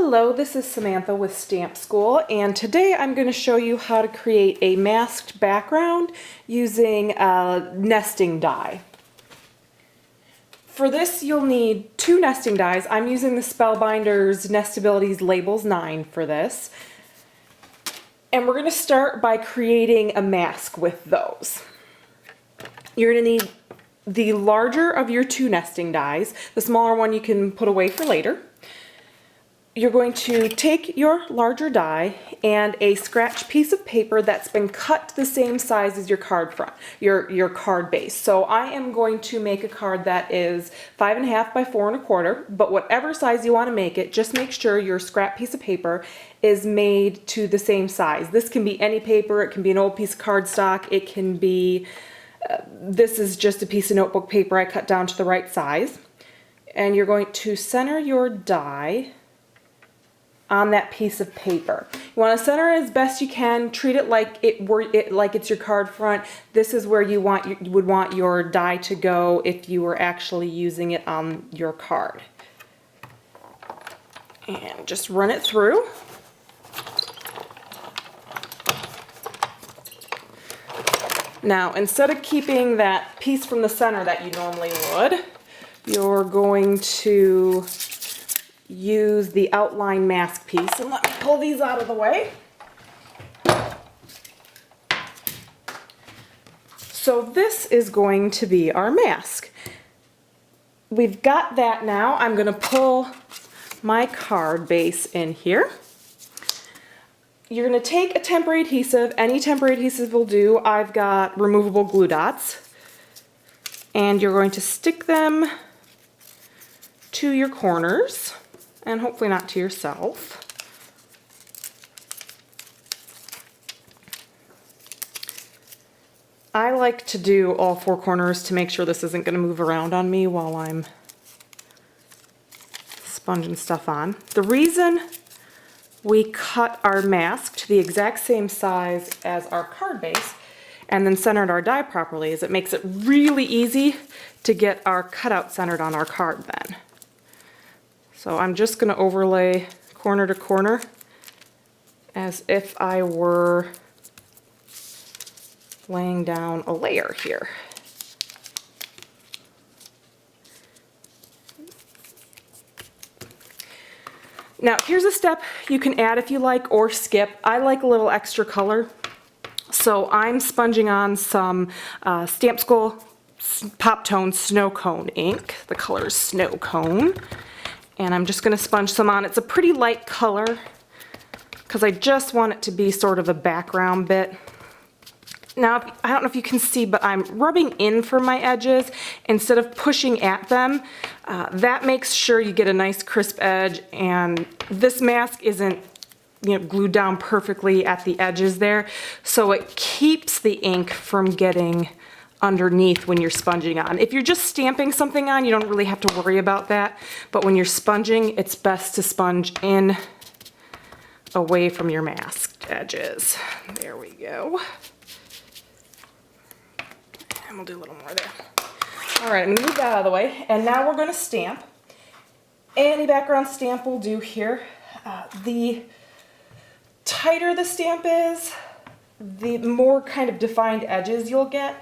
Hello, this is Samantha with Stamp School, and today I'm going to show you how to create a masked background using a nesting die. For this you'll need 2 nesting dies. I'm using the Spellbinders Nestabilities Labels 9 for this. And we're going to start by creating a mask with those. You're going to need the larger of your 2 nesting dies. The smaller one you can put away for later. You're going to take your larger die and a scratch piece of paper that's been cut to the same size as your card front, your card base. So I am going to make a card that is 5.5 by 4.25, but whatever size you want to make it, just make sure your scrap piece of paper is made to the same size. This can be any paper, it can be an old piece of cardstock, it can be, this is just a piece of notebook paper I cut down to the right size. And you're going to center your die on that piece of paper. You want to center it as best you can. Treat it like it's your card front. This is where you would want your die to go if you were actually using it on your card. And just run it through. Now, instead of keeping that piece from the center that you normally would, you're going to use the outline mask piece, and let me pull these out of the way. So this is going to be our mask. We've got that now. I'm going to pull my card base in here. You're going to take a temporary adhesive. Any temporary adhesive will do. I've got removable glue dots. And you're going to stick them to your corners. And hopefully not to yourself. I like to do all 4 corners to make sure this isn't going to move around on me while I'm sponging stuff on. The reason we cut our mask to the exact same size as our card base and then centered our die properly is it makes it really easy to get our cutout centered on our card then. So I'm just going to overlay corner to corner as if I were laying down a layer here. Now here's a step you can add if you like or skip. I like a little extra color. So I'm sponging on some Stamp School Pop Tone Snow Cone ink. The color is Snow Cone. And I'm just going to sponge some on. It's a pretty light color because I just want it to be sort of a background bit. Now, I don't know if you can see, but I'm rubbing in for my edges instead of pushing at them. That makes sure you get a nice crisp edge, and this mask isn't glued down perfectly at the edges there, so it keeps the ink from getting underneath when you're sponging on. If you're just stamping something on, you don't really have to worry about that, but when you're sponging, it's best to sponge in away from your masked edges. There we go. And we'll do a little more there. All right, I'm gonna move that out of the way, and now we're gonna stamp. Any background stamp will do here. The tighter the stamp is, the more kind of defined edges you'll get.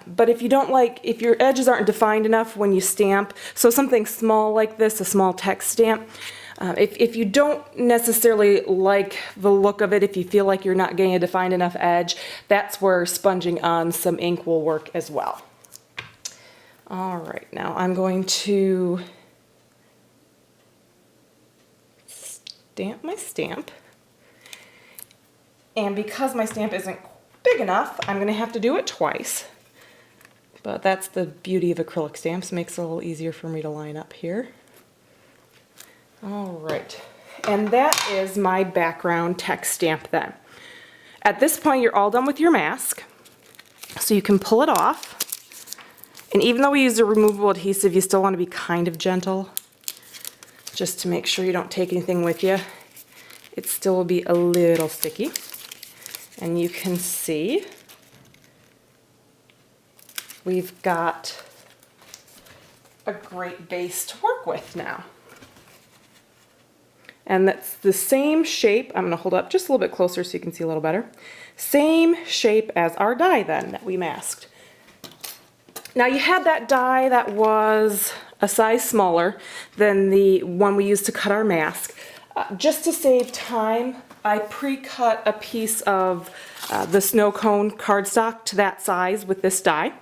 But if your edges aren't defined enough when you stamp, so something small like this, a small text stamp, if you don't necessarily like the look of it, if you feel like you're not getting a defined enough edge, that's where sponging on some ink will work as well. All right, now I'm going to stamp my stamp. And because my stamp isn't big enough, I'm going to have to do it twice. But that's the beauty of acrylic stamps, makes it a little easier for me to line up here. All right, and that is my background text stamp then. At this point, you're all done with your mask, so you can pull it off. And even though we use a removable adhesive, you still want to be kind of gentle, just to make sure you don't take anything with you. It still will be a little sticky. And you can see we've got a great base to work with now. And that's the same shape. I'm going to hold up just a little bit closer so you can see a little better. Same shape as our die then that we masked. Now you had that die that was a size smaller than the one we used to cut our mask. Just to save time, I pre-cut a piece of the snow cone cardstock to that size with this die.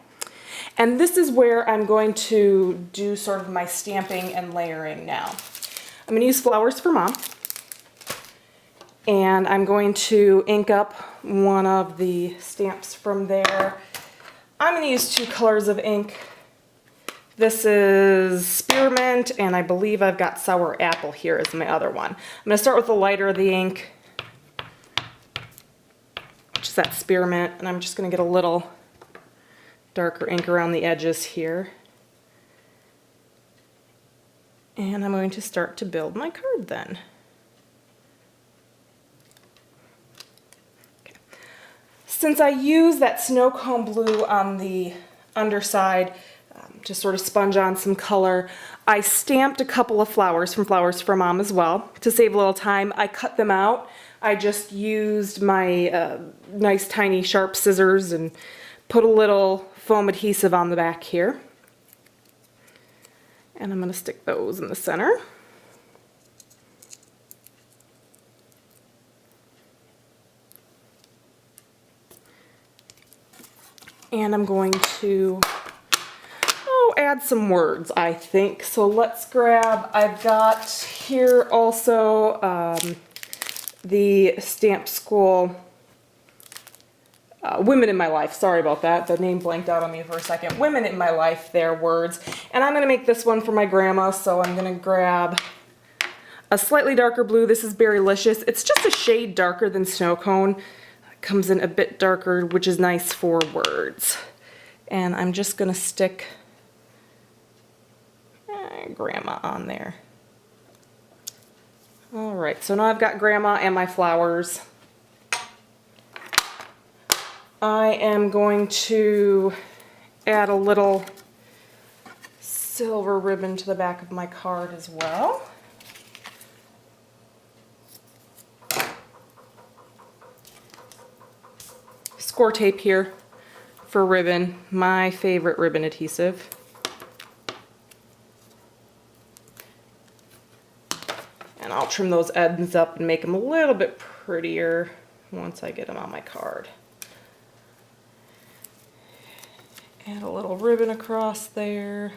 And this is where I'm going to do sort of my stamping and layering now. I'm going to use Flowers for Mom. And I'm going to ink up one of the stamps from there. I'm going to use 2 colors of ink. This is Spearmint, and I believe I've got Sour Apple here as my other one. I'm going to start with the lighter of the ink, which is that Spearmint, and I'm just going to get a little darker ink around the edges here. And I'm going to start to build my card then. Okay. Since I use that snow cone blue on the underside to sort of sponge on some color, I stamped a couple of flowers from Flowers for Mom as well. To save a little time, I cut them out. I just used my nice tiny sharp scissors and put a little foam adhesive on the back here. And I'm going to stick those in the center. And I'm going to add some words, I think. So let's grab, I've got here also the Stamp School Women in My Life. Sorry about that. The name blanked out on me for a second. Women in My Life, their words. And I'm going to make this one for my grandma, so I'm going to grab a slightly darker blue. This is Berrylicious. It's just a shade darker than Snow Cone. It comes in a bit darker, which is nice for words. And I'm just going to stick Grandma on there. Alright, so now I've got Grandma and my flowers. I am going to add a little silver ribbon to the back of my card as well. Score tape here for ribbon, my favorite ribbon adhesive. And I'll trim those ends up and make them a little bit prettier once I get them on my card. Add a little ribbon across there.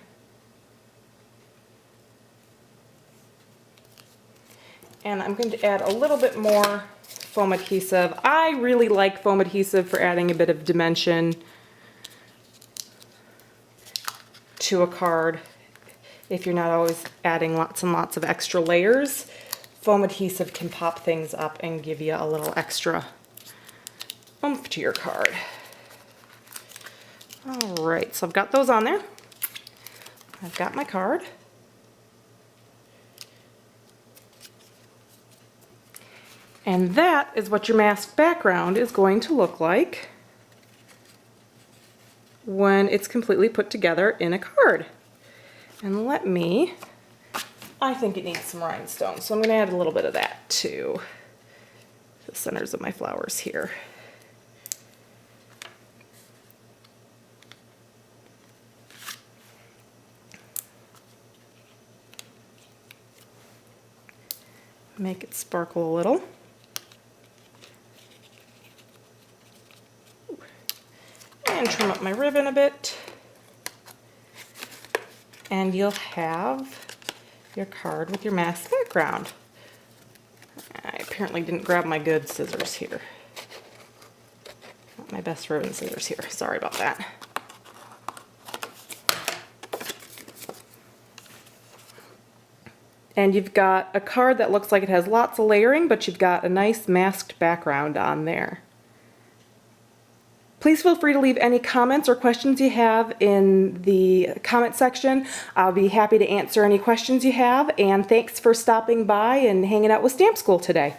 And I'm going to add a little bit more foam adhesive. I really like foam adhesive for adding a bit of dimension to a card. If you're not always adding lots and lots of extra layers, foam adhesive can pop things up and give you a little extra oomph to your card. Alright, so I've got those on there. I've got my card. And that is what your masked background is going to look like when it's completely put together in a card. And I think it needs some rhinestones, so I'm going to add a little bit of that to the centers of my flowers here. Make it sparkle a little. And trim up my ribbon a bit. And you'll have your card with your masked background. I apparently didn't grab my good scissors here. Not my best ribbon scissors here. Sorry about that. And you've got a card that looks like it has lots of layering, but you've got a nice masked background on there. Please feel free to leave any comments or questions you have in the comment section. I'll be happy to answer any questions you have, and thanks for stopping by and hanging out with Stamp School today.